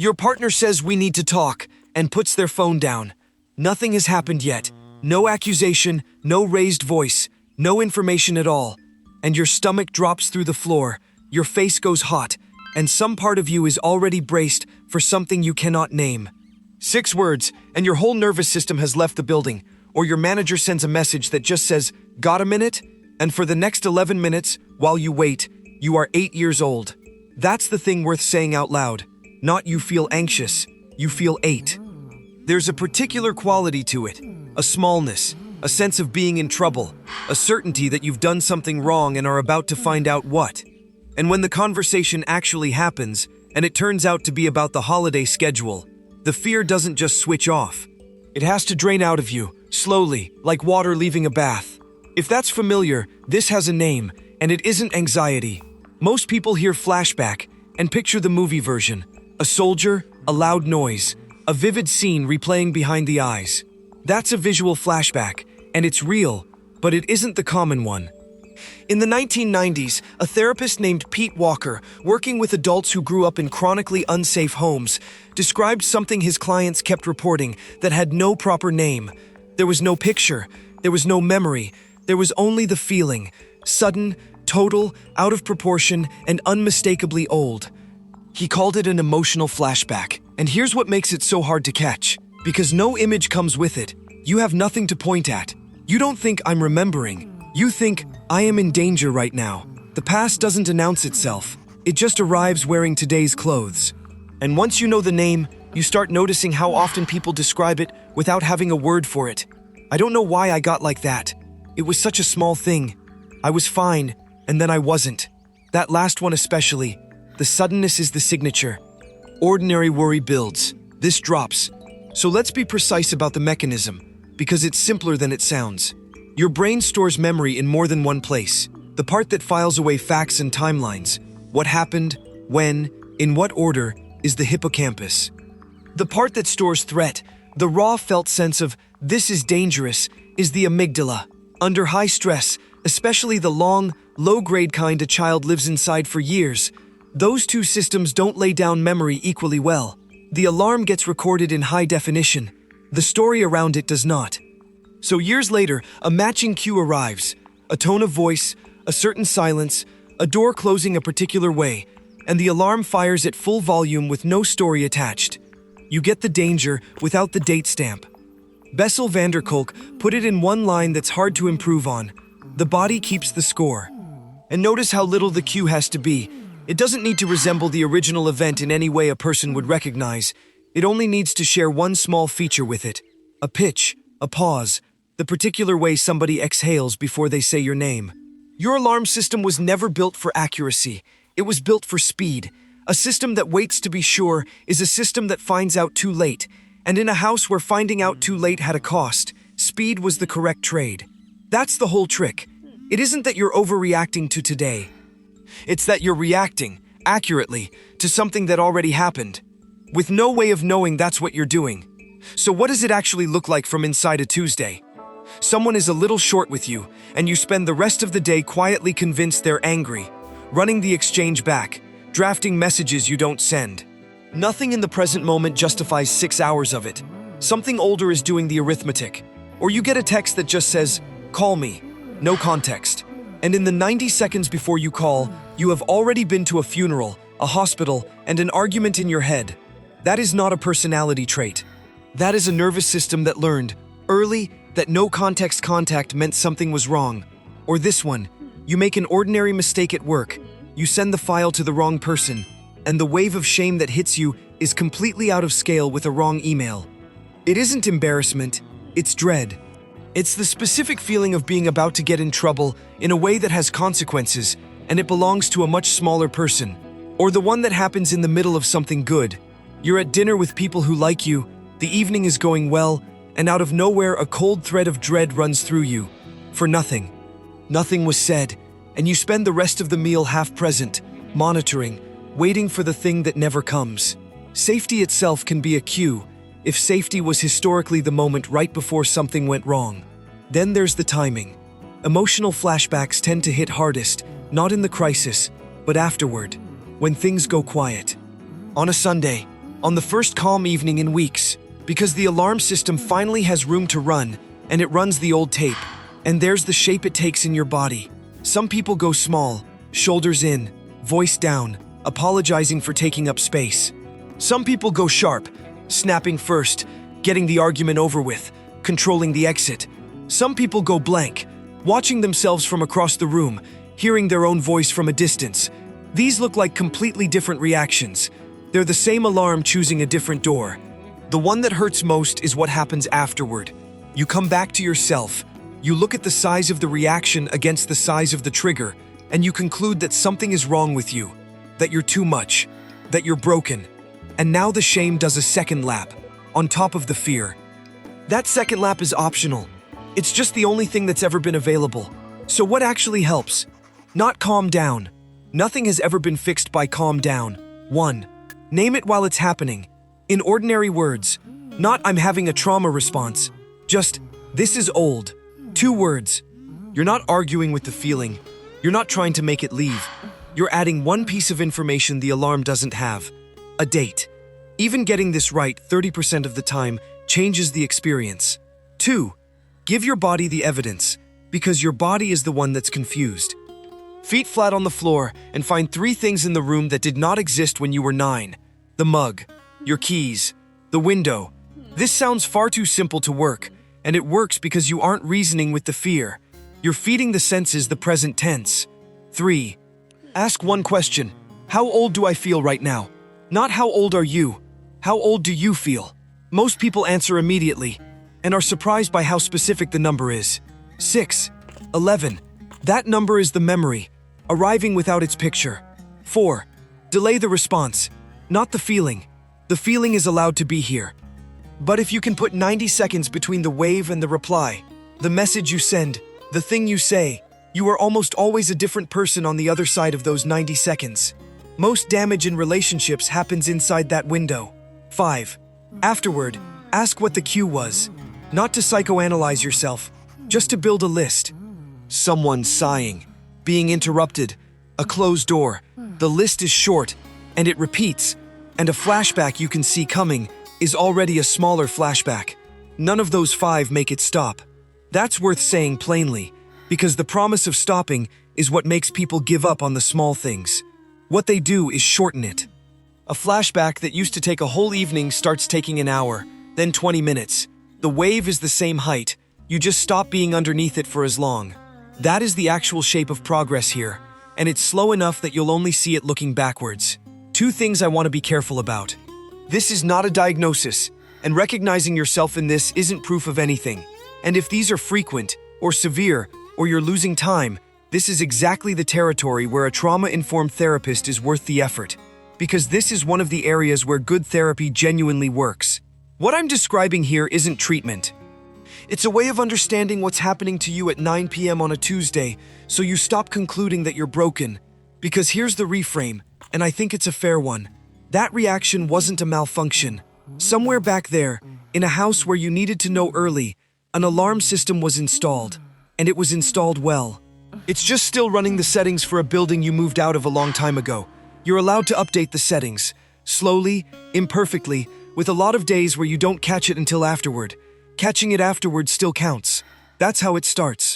Your partner says we need to talk and puts their phone down. Nothing has happened yet. No accusation, no raised voice, no information at all. And your stomach drops through the floor, your face goes hot, and some part of you is already braced for something you cannot name. 6 words, and your whole nervous system has left the building, or your manager sends a message that just says, "Got a minute?" And for the next 11 minutes, while you wait, you are 8 years old. That's the thing worth saying out loud. Not you feel anxious, you feel 8. There's a particular quality to it, a smallness, a sense of being in trouble, a certainty that you've done something wrong and are about to find out what. And when the conversation actually happens, and it turns out to be about the holiday schedule, the fear doesn't just switch off. It has to drain out of you, slowly, like water leaving a bath. If that's familiar, this has a name, and it isn't anxiety. Most people hear flashback and picture the movie version. A soldier, a loud noise, a vivid scene replaying behind the eyes. That's a visual flashback, and it's real, but it isn't the common one. In the 1990s, a therapist named Pete Walker, working with adults who grew up in chronically unsafe homes, described something his clients kept reporting that had no proper name. There was no picture, there was no memory, there was only the feeling, sudden, total, out of proportion, and unmistakably old. He called it an emotional flashback, and here's what makes it so hard to catch. Because no image comes with it, you have nothing to point at. You don't think I'm remembering. You think, I am in danger right now. The past doesn't announce itself. It just arrives wearing today's clothes. And once you know the name, you start noticing how often people describe it without having a word for it. I don't know why I got like that. It was such a small thing. I was fine, and then I wasn't. That last one especially. The suddenness is the signature. Ordinary worry builds. This drops. So let's be precise about the mechanism, because it's simpler than it sounds. Your brain stores memory in more than one place. The part that files away facts and timelines, what happened, when, in what order, is the hippocampus. The part that stores threat, the raw felt sense of, this is dangerous, is the amygdala. Under high stress, especially the long, low-grade kind a child lives inside for years, those two systems don't lay down memory equally well. The alarm gets recorded in high definition. The story around it does not. So years later, a matching cue arrives. A tone of voice, a certain silence, a door closing a particular way, and the alarm fires at full volume with no story attached. You get the danger without the date stamp. Bessel van der Kolk put it in one line that's hard to improve on. The body keeps the score. And notice how little the cue has to be. It doesn't need to resemble the original event in any way a person would recognize. It only needs to share one small feature with it. A pitch, a pause, the particular way somebody exhales before they say your name. Your alarm system was never built for accuracy. It was built for speed. A system that waits to be sure is a system that finds out too late. And in a house where finding out too late had a cost, speed was the correct trade. That's the whole trick. It isn't that you're overreacting to today. It's that you're reacting, accurately, to something that already happened, with no way of knowing that's what you're doing. So what does it actually look like from inside a Tuesday? Someone is a little short with you, and you spend the rest of the day quietly convinced they're angry, running the exchange back, drafting messages you don't send. Nothing in the present moment justifies 6 hours of it. Something older is doing the arithmetic. Or you get a text that just says, "Call me," no context. And in the 90 seconds before you call, you have already been to a funeral, a hospital, and an argument in your head. That is not a personality trait. That is a nervous system that learned, early, that no context contact meant something was wrong. Or this one, you make an ordinary mistake at work, you send the file to the wrong person, and the wave of shame that hits you is completely out of scale with a wrong email. It isn't embarrassment, it's dread. It's the specific feeling of being about to get in trouble in a way that has consequences, and it belongs to a much smaller person. Or the one that happens in the middle of something good. You're at dinner with people who like you, the evening is going well, and out of nowhere a cold thread of dread runs through you. For nothing. Nothing was said, and you spend the rest of the meal half present, monitoring, waiting for the thing that never comes. Safety itself can be a cue, if safety was historically the moment right before something went wrong. Then there's the timing. Emotional flashbacks tend to hit hardest, not in the crisis, but afterward, when things go quiet. On a Sunday, On the first calm evening in weeks, because the alarm system finally has room to run, and it runs the old tape. And there's the shape it takes in your body. Some people go small, shoulders in, voice down, apologizing for taking up space. Some people go sharp, snapping first, getting the argument over with, controlling the exit. Some people go blank, watching themselves from across the room, hearing their own voice from a distance. These look like completely different reactions. They're the same alarm choosing a different door. The one that hurts most is what happens afterward. You come back to yourself. You look at the size of the reaction against the size of the trigger, and you conclude that something is wrong with you, that you're too much, that you're broken. And now the shame does a second lap, on top of the fear. That second lap is optional. It's just the only thing that's ever been available. So what actually helps? Not calm down. Nothing has ever been fixed by calm down. 1. Name it while it's happening. In ordinary words. Not I'm having a trauma response. Just, this is old. 2 words. You're not arguing with the feeling. You're not trying to make it leave. You're adding one piece of information the alarm doesn't have. A date. Even getting this right 30% of the time changes the experience. 2. Give your body the evidence, because your body is the one that's confused. Feet flat on the floor and find 3 things in the room that did not exist when you were 9. The mug, your keys, the window. This sounds far too simple to work, and it works because you aren't reasoning with the fear. You're feeding the senses the present tense. 3. Ask one question. How old do I feel right now? Not how old are you? How old do you feel? Most people answer immediately and are surprised by how specific the number is. 6. 11. That number is the memory, arriving without its picture. 4. Delay the response, not the feeling. The feeling is allowed to be here. But if you can put 90 seconds between the wave and the reply, the message you send, the thing you say, you are almost always a different person on the other side of those 90 seconds. Most damage in relationships happens inside that window. 5. Afterward, ask what the cue was. Not to psychoanalyze yourself, just to build a list. Someone sighing, being interrupted, a closed door. The list is short, and it repeats, and a flashback you can see coming is already a smaller flashback. None of those 5 make it stop. That's worth saying plainly, because the promise of stopping is what makes people give up on the small things. What they do is shorten it. A flashback that used to take a whole evening starts taking an hour, then 20 minutes. The wave is the same height, you just stop being underneath it for as long. That is the actual shape of progress here, and it's slow enough that you'll only see it looking backwards. 2 things I want to be careful about. This is not a diagnosis, and recognizing yourself in this isn't proof of anything. And if these are frequent, or severe, or you're losing time, this is exactly the territory where a trauma-informed therapist is worth the effort. Because this is one of the areas where good therapy genuinely works. What I'm describing here isn't treatment. It's a way of understanding what's happening to you at 9 p.m. on a Tuesday, so you stop concluding that you're broken. Because here's the reframe, and I think it's a fair one. That reaction wasn't a malfunction. Somewhere back there, in a house where you needed to know early, an alarm system was installed, and it was installed well. It's just still running the settings for a building you moved out of a long time ago. You're allowed to update the settings, slowly, imperfectly, with a lot of days where you don't catch it until afterward. Catching it afterward still counts. That's how it starts.